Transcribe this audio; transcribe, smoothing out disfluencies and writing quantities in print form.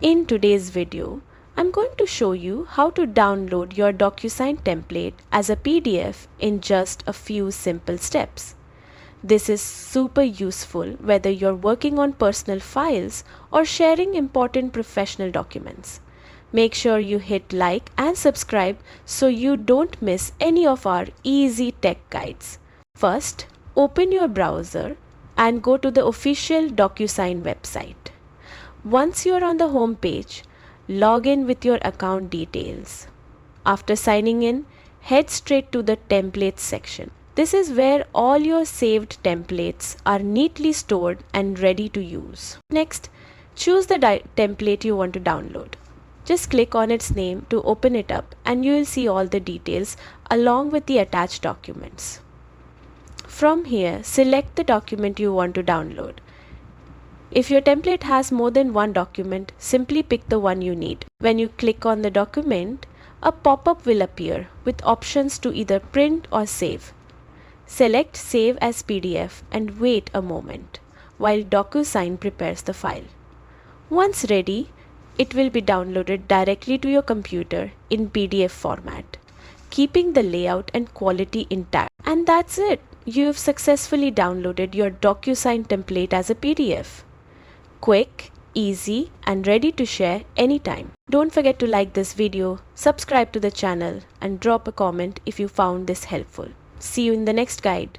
In today's video, I'm going to show you how to download your DocuSign template as a PDF in just a few simple steps. This is super useful whether you're working on personal files or sharing important professional documents. Make sure you hit like and subscribe so you don't miss any of our easy tech guides. First, open your browser and go to the official DocuSign website. Once you are on the home page, log in with your account details. After signing in, head straight to the templates section. This is where all your saved templates are neatly stored and ready to use. Next, choose the template you want to download. Just click on its name to open it up and you will see all the details along with the attached documents. From here, select the document you want to download. If your template has more than one document, simply pick the one you need. When you click on the document, a pop-up will appear with options to either print or save. Select Save as PDF and wait a moment while DocuSign prepares the file. Once ready, it will be downloaded directly to your computer in PDF format, keeping the layout and quality intact. And that's it! You've successfully downloaded your DocuSign template as a PDF. Quick, easy, and ready to share anytime. Don't forget to like this video, subscribe to the channel, and drop a comment if you found this helpful. See you in the next guide.